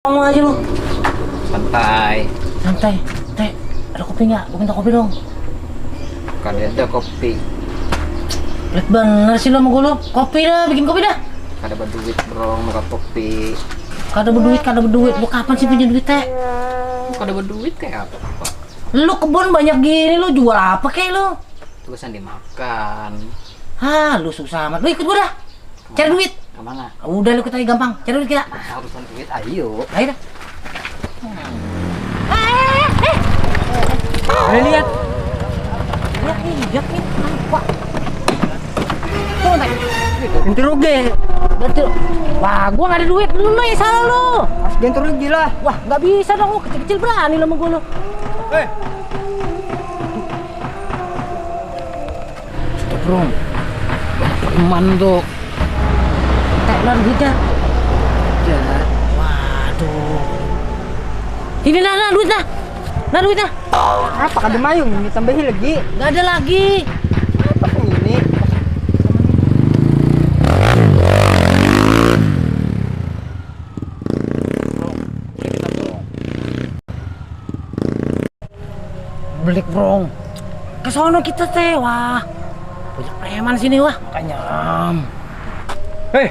Ngomong aja lu. Santai. Santai. Teh, ada kopi nggak? Gue minta kopi dong. Kan ada kopi. Pelit bener sih lo sama gue lo. Kopi dah, bikin kopi dah. Kada berduit bro, mau kopi. Kada berduit. Lu kapan sih punya duit, Teh? Kada berduit kayak apa? Lu kebun banyak gini, lu jual apa kayak lu? Tulisan dimakan. Hah, lu susah amat. Lu ikut gue dah. Cari duit. Kemana? Udah lu ikut aja gampang. Cari duit kita. Urusan duit, ayo. Ayo dah. Lihat. Lihat nih. Wah. Tuh, Teh. Ganti rugi. Betul. Wah, gua nggak ada duit. Lu yang salah lu. Ganti rugi lah. Wah, nggak bisa dong. Lu kecil-kecil berani lu sama gua lu. Bro. Teman tuh. Teh, lu ada duitnya? Ya. Waduh. Ini nah duit nah. Nah duit nah. Apa kada mayung ini tambahin lagi? Nggak ada lagi. Apa pun ini? Belik bro. Ke sono kita teh. Wah. Banyak preman sini wah. Makanya. Hei.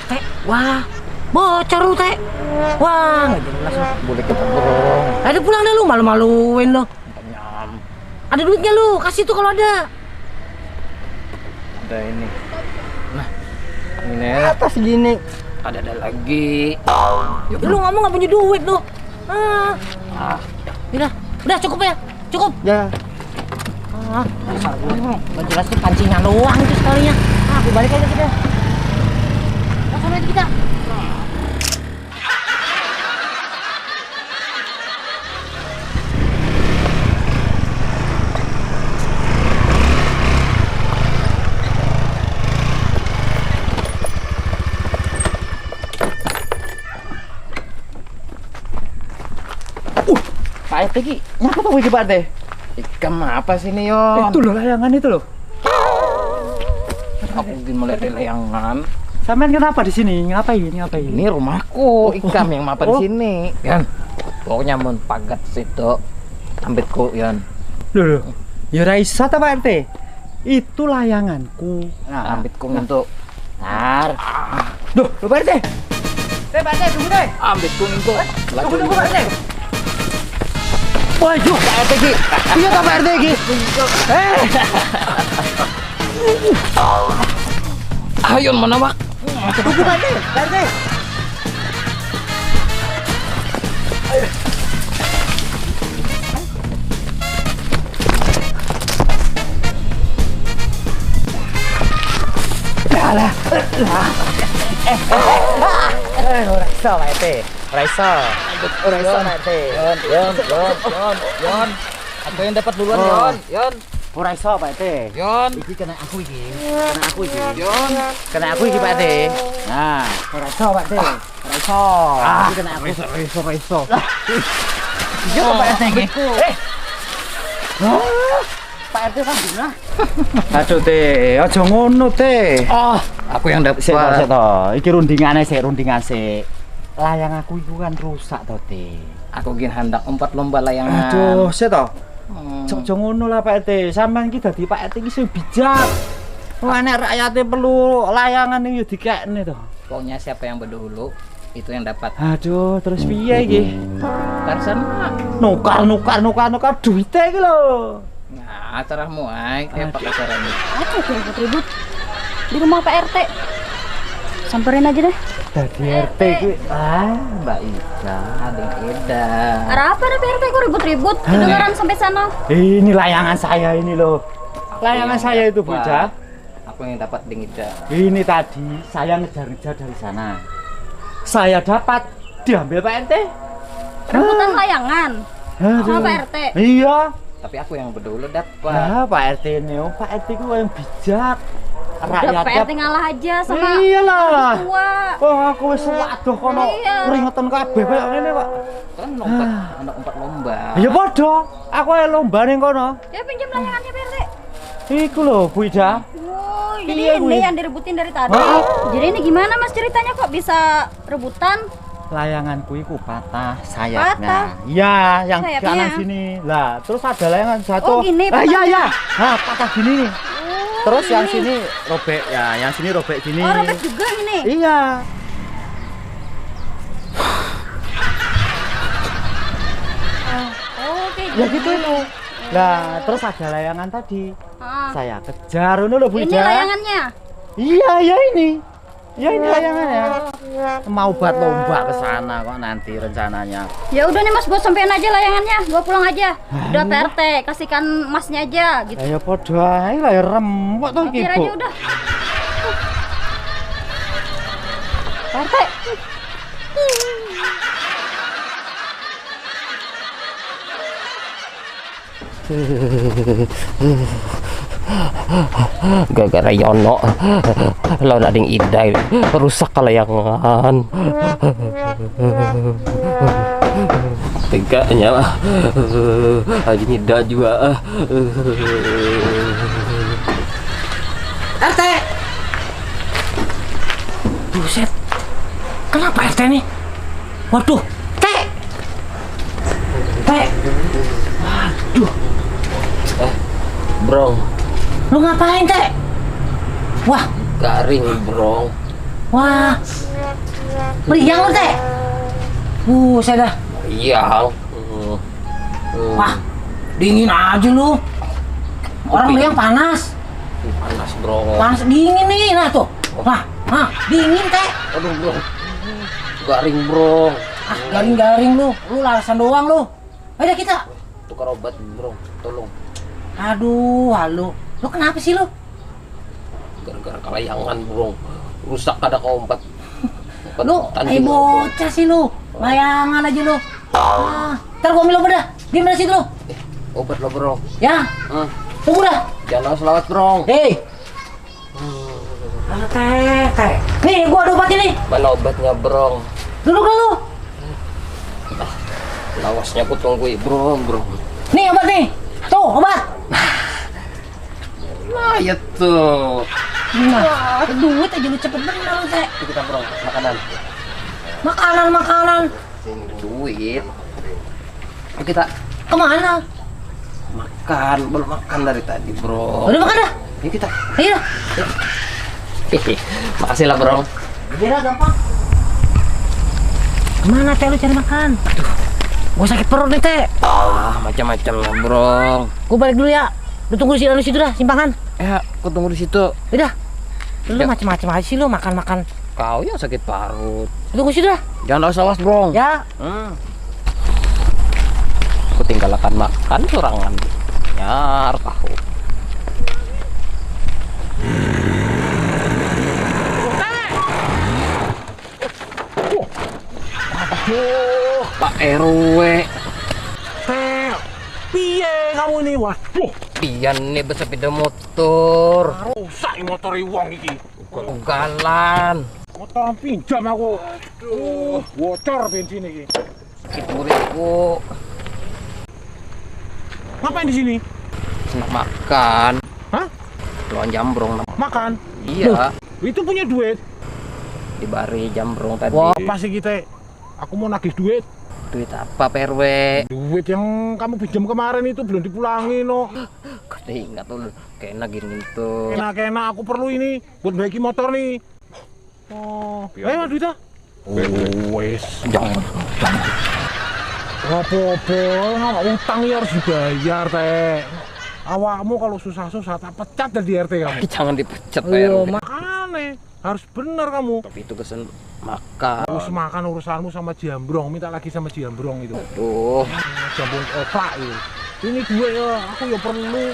Teh, wah, bocor lu teh. Wah, nggak jelas lu. Boleh kita borong. Ada pulang dah lu, malu-maluin lu. Nyam. Ada duitnya lu, kasih tuh kalau ada. Ada ini. Nah, Ini Apa segini? ada lagi. ya, lu ngomong nggak punya duit lu. Udah cukup ya, cukup. Ya. Nggak jelas tuh pancingan doang itu sekalinya. Aku balik aja kita. Langsung aja kita. Pak RT ki, nyapa tuh iki Pak RT? Ikan apa sih ini Yon? Itu loh layangan itu loh. Aku ingin melihat layangan. Sampean kenapa di sini? Ngapain? Ini rumahku, ikam yang mapan Oh. sini. Yan, pokoknya mun pagat situ, ambitku Yan. Loh. Ya ora iso ta Pak RT. Itu layanganku. Ambitku untuk nar. Duh, Pak RT. Pak RT tunggu deh. Ambitku untuk. Tunggu Pak RT. Waduh, Pak RT ki. Iya ta Pak RT ki. Ayo mana Pak? Tunggu Pak RT. Pak RT. Alah. Ora iso Pak RT. Ora iso. Ora iso Pak RT. Yon. Aku yang dapat duluan Yon. Ora iso Pak RT. Yon. Iki kena aku iki. Yon. Kena aku iki Pak RT. Nah, ora iso Pak RT. Ora iso. Iki kena aku. Ora iso. Iya Pak RT iki. Pak RT kan guna. Aduh Teh, aja ngono Teh. Oh, aku yang dapat. Sik to. Iki rundingan sik. Layang aku iku kan rusak to Teh. Aku ingin hendak umpat lomba layangan. Aduh, sik to. Hmm. Aja ngono lah Pak RT. Sampeyan iki dadi Pak RT iki sing bijak. Wah nek rakyate perlu layangan iki yo dikekne to. Pokoknya siapa yang berdahulu itu yang dapat. Aduh, terus piye iki? Karsan. Nukar duite iki lho. Nah, acaranya ay, kayak apa acaranya? Apa itu ribut-ribut di rumah Pak RT? Samperin aja deh. Dadi RT iki Mbak Ida. Ada Eda. Ada apa ada Pak RT kok ribut-ribut? Kedengaran sampai sana. Ini layangan saya ini loh. Aku Layangan yang saya itu dapat. bocah. Aku yang dapat ding Eda. Ini tadi saya ngejar-ngejar dari sana. Saya dapat diambil Pak RT. Rebutan layangan. Sama Aduh. Pak RT. Iya. Tapi aku yang berdahulu dapat. Nah, Pak RT ini, Pak RT itu yang bijak. rakyatnya. PRT ngalah aja sama Iyalah. tua. Oh, aku wis waduh kono Iya. keringetan kabeh koyo ngene kok. Kan lompat, anak umpat lomba. Ya padha, aku ae lomba ning kono. Ya pinjam layangannya PRT. Iku lho, Bu Ida. Oh, jadi Iya, ini gue. yang direbutin dari tadi. Hah? Jadi ini gimana Mas ceritanya kok bisa rebutan? Layanganku iku patah Patah? sayapnya. Iya, yang Sayapnya? kanan sini. Lah, terus ada layangan jatuh. Oh, gini Ah, iya, patahnya. iya. Nah, patah gini nih. Oh, Terus yang ini. sini robek ya, yang sini robek gini. Oh, robek juga ini. Iya. Oh, kayak Ya gini. gitu itu. Lah, terus ada layangan tadi. Ah. Saya kejar ngono lho, Bu Ini Ida. layangannya. Iya, ya ini. Ya ini layangannya. Mau buat lomba ke sana kok nanti rencananya. Ya udah nih Mas, buat sampean aja layangannya. Gua pulang aja. Udah PRT, kasihkan Masnya aja gitu. Ya padha ae lah ya rempok to iki, Kira Bu. aja udah. PRT. Gara-gara Yono lawan ading Idai rusak layangan. Tegaknya ading Ida juga. RT. Buset. Kenapa RT nih? Waduh, Teh. Teh. Waduh, Bro, lu ngapain, Teh? Wah, garing bro. wah. Meriang lu, Teh. Buset dah. Iya. Wah, dingin aja lu. Orang meriang panas. Panas bro. Panas dingin nih, nah tuh. Wah, dingin, Teh. Aduh bro. Garing bro. Ah, garing-garing lu. Lu lalasan doang lu. Ayo kita. Tukar obat bro. Tolong. Aduh, halo. Lu kenapa sih lu? Gara-gara kelayangan bro. Rusak ada kompat. Lu, bocah sih lu. Layangan aja lu. Ntar gua ambil obat dah. Di mana situ lu? Obat lo bro. Ya, tunggu dah. Jangan selawat bro. Hei. Teh. Nih, gua ada obatnya nih. Mana obatnya bro? Duduk dah lu. Lawasnya aku tungguin bro. Nih obat nih. Tuh, obat. Nah ya tuh. Nah, duit aja lu cepet bener lu, Teh. Itu kita bro, makanan. Makanan. Sini duit. Ayo kita Kemana? makan, belum makan dari tadi bro. Udah makan dah. Yuk kita. Ayo dah. Makasih lah bro. Biar gampang. Kemana, Teh, lu cari makan? Aduh, gua sakit perut nih, Teh. Macam-macam lah bro. Gua balik dulu ya. Lu tunggu di situ dah, simpangan. Ya, aku tunggu di situ. Udah. Lu Ya. macam-macam aja sih lu makan-makan. Kau yang sakit parut. Tunggu situ dah. Jangan awas bro. Ya. Aku tinggalkan makan sorangan. Nyar tahu. Pak RW. Piye kamu ini? Waduh, Pian nih bersepeda motor. rusak ini motor wong iki. Ugalan. Motor pinjam aku. Bocor bensin iki. Ibu-ibu. Ngapain di sini? Senang makan. Hah? Lawan jambrong. Makan. Iya. Itu punya duit. Di bari jambrong tadi. Wah, pasti kita. Aku mau nagih duit. Duit apa PRW? Duit yang kamu pinjam kemarin itu belum dipulangi no. Kau ingat tuh kena gini tuh. Enak-enak aku perlu ini buat baiki motor nih. Oh, ayo duitnya. Oh, wes. Jangan. Apa-apa, utang ya harus dibayar teh. Awakmu kalau susah-susah tak pecat dari RT kamu. Jangan dipecat PRW. Makanya harus benar kamu. Tapi itu kesen makan. Harus makan urusanmu sama Jambrong, minta lagi sama Jambrong itu. Aduh. Jambrong opak itu. Ini gue ya, aku ya perlu.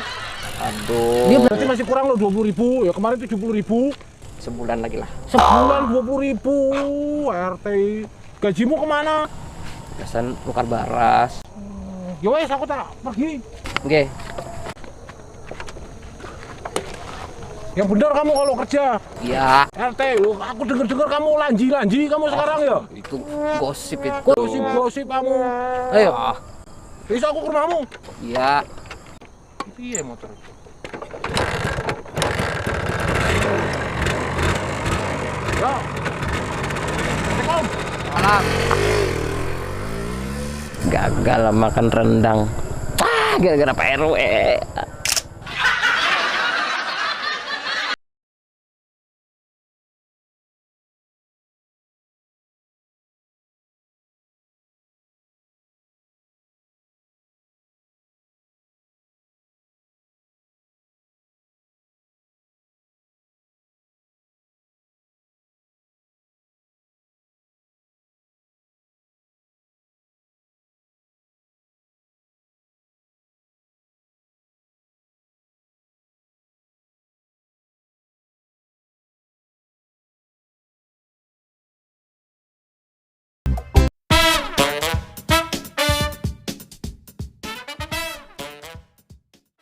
Aduh. Dia berarti masih kurang lo 20.000, ya kemarin 70.000. Sebulan lagi lah. Sebulan 20.000 RT. Gajimu kemana? Pesan tukar baras. Ya wes aku tak pergi. Oke. Yang benar kamu kalau kerja. Iya. RT, lu aku dengar kamu lanji kamu sekarang ya. Itu gosip itu. Gosip kamu. Ayo. Bisa aku ke rumahmu. Iya. Iya motor. Ya. Gagal makan rendang. Gara-gara Pak RW.